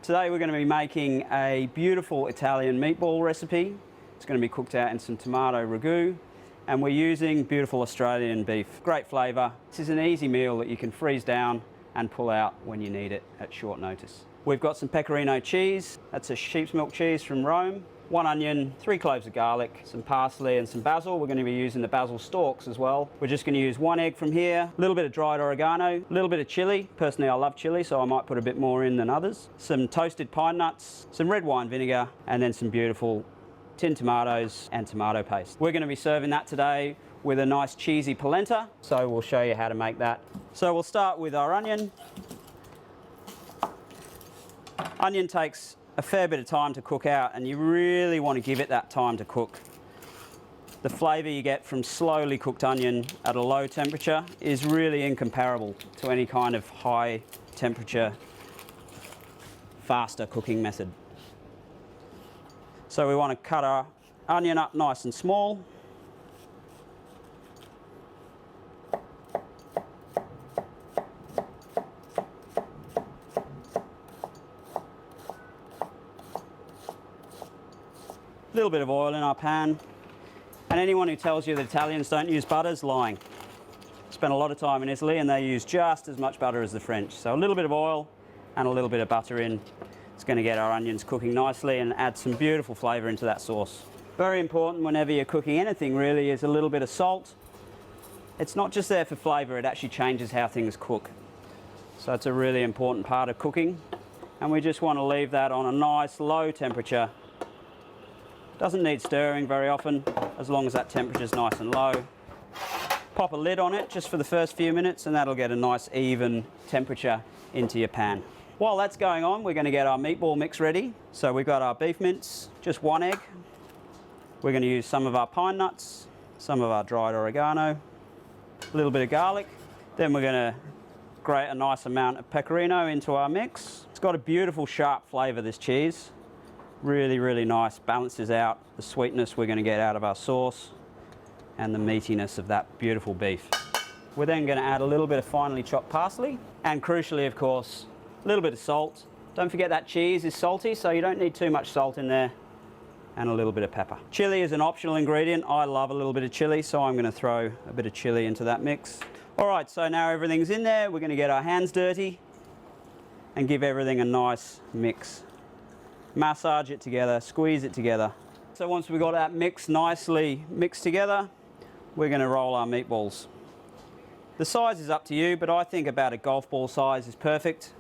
Today we're going to be making a beautiful Italian meatball recipe. It's going to be cooked out in some tomato ragu, and we're using beautiful Australian beef. Great flavour. This is an easy meal that you can freeze down and pull out when you need it at short notice. We've got some pecorino cheese. That's a sheep's milk cheese from Rome. 1 onion, 3 cloves of garlic, some parsley and some basil. We're going to be using the basil stalks as well. We're just going to use 1 egg from here, a little bit of dried oregano, a little bit of chilli. Personally, I love chilli, so I might put a bit more in than others. Some toasted pine nuts, some red wine vinegar, and then some beautiful tinned tomatoes and tomato paste. We're going to be serving that today with a nice cheesy polenta, so we'll show you how to make that. So we'll start with our onion. Onion takes a fair bit of time to cook out, and you really want to give it that time to cook. The flavour you get from slowly cooked onion at a low temperature is really incomparable to any kind of high temperature, faster cooking method. So we want to cut our onion up nice and small. A little bit of oil in our pan, and anyone who tells you that Italians don't use butter is lying. Spent a lot of time in Italy and they use just as much butter as the French. So a little bit of oil and a little bit of butter in. It's going to get our onions cooking nicely and add some beautiful flavour into that sauce. Very important whenever you're cooking anything really is a little bit of salt. It's not just there for flavour, it actually changes how things cook. So it's a really important part of cooking, and we just want to leave that on a nice low temperature. Doesn't need stirring very often, as long as that temperature is nice and low. Pop a lid on it just for the first few minutes, and that'll get a nice even temperature into your pan. While that's going on, we're going to get our meatball mix ready. So we've got our beef mince, just 1 egg. We're going to use some of our pine nuts, some of our dried oregano, a little bit of garlic. Then we're going to grate a nice amount of pecorino into our mix. It's got a beautiful sharp flavour, this cheese. Really, really nice, balances out the sweetness we're going to get out of our sauce and the meatiness of that beautiful beef. We're then going to add a little bit of finely chopped parsley, and crucially, of course, a little bit of salt. Don't forget that cheese is salty, so you don't need too much salt in there, and a little bit of pepper. Chili is an optional ingredient. I love a little bit of chili, so I'm going to throw a bit of chili into that mix. All right, so now everything's in there. We're going to get our hands dirty and give everything a nice mix. Massage it together, squeeze it together. So once we've got that mix nicely mixed together, we're going to roll our meatballs. The size is up to you, but I think about a golf ball size is perfect.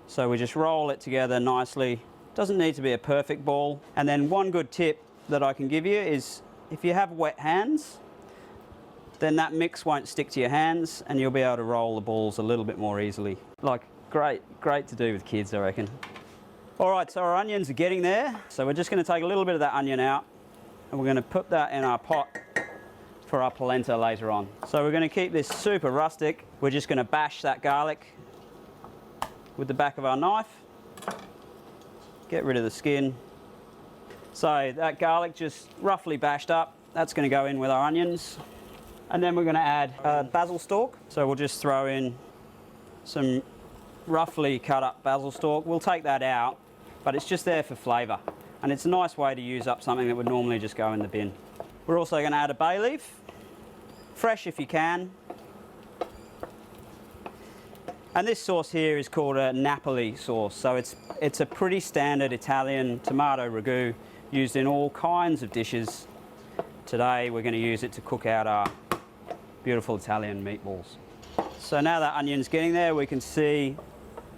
So we just roll it together nicely. Doesn't need to be a perfect ball. And then one good tip that I can give you is if you have wet hands, then that mix won't stick to your hands and you'll be able to roll the balls a little bit more easily. Great to do with kids, I reckon. All right, so our onions are getting there. So we're just going to take a little bit of that onion out and we're going to put that in our pot for our polenta later on. So we're going to keep this super rustic. We're just going to bash that garlic with the back of our knife. Get rid of the skin. So that garlic just roughly bashed up. That's going to go in with our onions. And then we're going to add a basil stalk. So we'll just throw in some roughly cut up basil stalk. We'll take that out, but it's just there for flavour. And it's a nice way to use up something that would normally just go in the bin. We're also going to add a bay leaf, fresh if you can. And this sauce here is called a Napoli sauce. So it's a pretty standard Italian tomato ragu used in all kinds of dishes. Today we're going to use it to cook out our beautiful Italian meatballs. So now that onion's getting there, we can see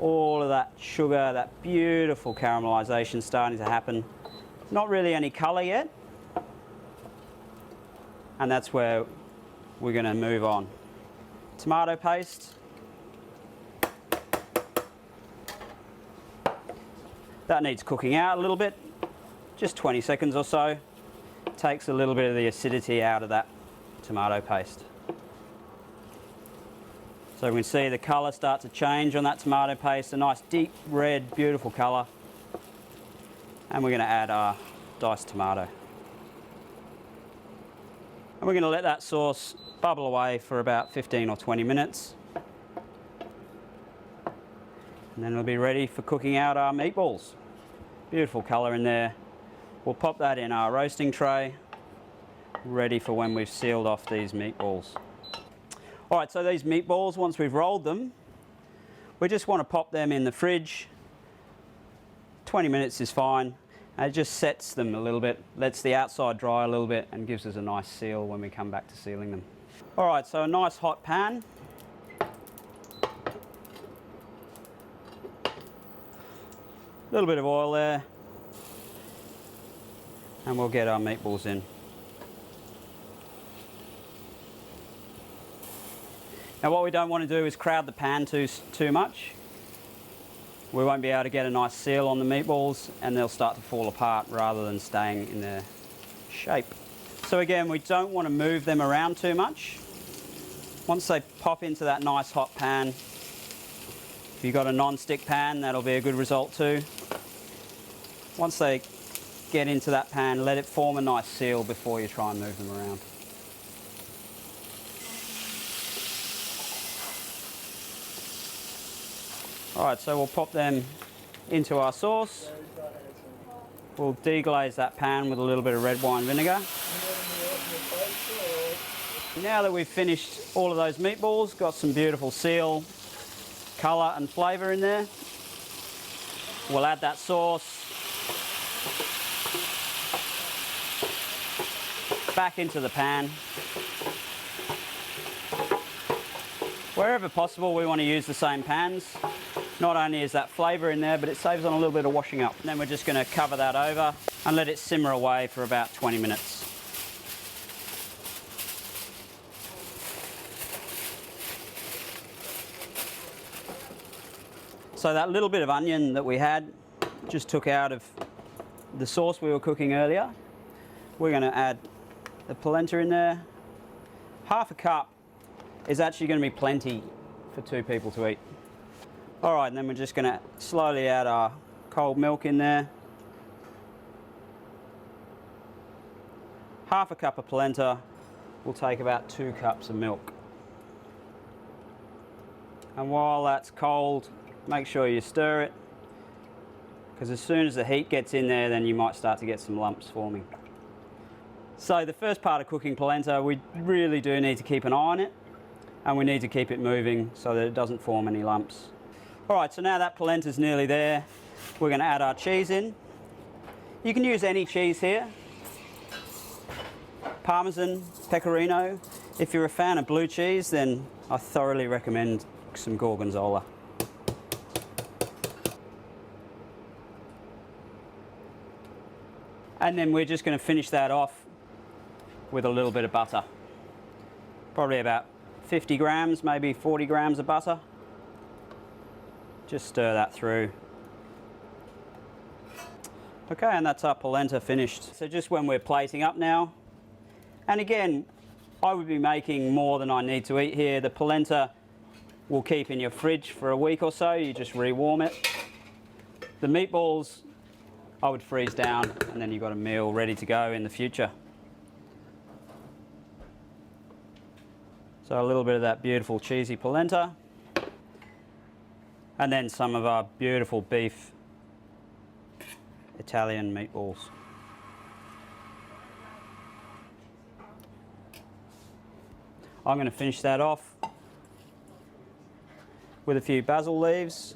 all of that sugar, that beautiful caramelisation starting to happen. Not really any colour yet. And that's where we're going to move on. Tomato paste. That needs cooking out a little bit, just 20 seconds or so. Takes a little bit of the acidity out of that tomato paste. So we can see the colour start to change on that tomato paste, a nice deep red, beautiful colour. And we're going to add our diced tomato. And we're going to let that sauce bubble away for about 15 or 20 minutes. And then we'll be ready for cooking out our meatballs. Beautiful colour in there. We'll pop that in our roasting tray, ready for when we've sealed off these meatballs. All right, so these meatballs, once we've rolled them, we just want to pop them in the fridge. 20 minutes is fine. And it just sets them a little bit, lets the outside dry a little bit, and gives us a nice seal when we come back to sealing them. All right, so a nice hot pan. A little bit of oil there, and we'll get our meatballs in. Now what we don't want to do is crowd the pan too much. We won't be able to get a nice seal on the meatballs, and they'll start to fall apart rather than staying in their shape. So again, we don't want to move them around too much. Once they pop into that nice hot pan, if you've got a non-stick pan, that'll be a good result too. Once they get into that pan, let it form a nice seal before you try and move them around. All right, so we'll pop them into our sauce. We'll deglaze that pan with a little bit of red wine vinegar. Now that we've finished all of those meatballs, got some beautiful seal, colour and flavour in there, we'll add that sauce back into the pan. Wherever possible, we want to use the same pans. Not only is that flavour in there, but it saves on a little bit of washing up. And then we're just going to cover that over and let it simmer away for about 20 minutes. So that little bit of onion that we had just took out of the sauce we were cooking earlier. We're going to add the polenta in there. Half a cup is actually going to be plenty for 2 people to eat. All right, and then we're just going to slowly add our cold milk in there. Half a cup of polenta will take about 2 cups of milk. And while that's cold, make sure you stir it, because as soon as the heat gets in there, then you might start to get some lumps forming. So the first part of cooking polenta, we really do need to keep an eye on it, and we need to keep it moving so that it doesn't form any lumps. All right, so now that polenta's nearly there, we're going to add our cheese in. You can use any cheese here. Parmesan, pecorino. If you're a fan of blue cheese, then I thoroughly recommend some Gorgonzola. And then we're just going to finish that off with a little bit of butter. Probably about 50 grams, maybe 40 grams of butter. Just stir that through. Okay, and that's our polenta finished. So just when we're plating up now, and again, I would be making more than I need to eat here. The polenta will keep in your fridge for a week or so. You just rewarm it. The meatballs, I would freeze down, and then you've got a meal ready to go in the future. So a little bit of that beautiful cheesy polenta. And then some of our beautiful beef Italian meatballs. I'm going to finish that off with a few basil leaves,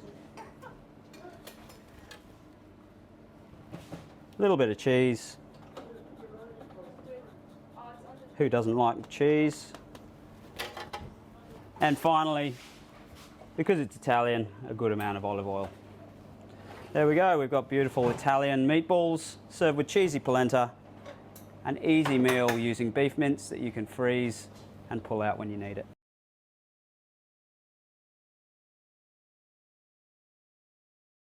a little bit of cheese. Who doesn't like cheese? And finally, because it's Italian, a good amount of olive oil. There we go, we've got beautiful Italian meatballs served with cheesy polenta. An easy meal using beef mince that you can freeze and pull out when you need it.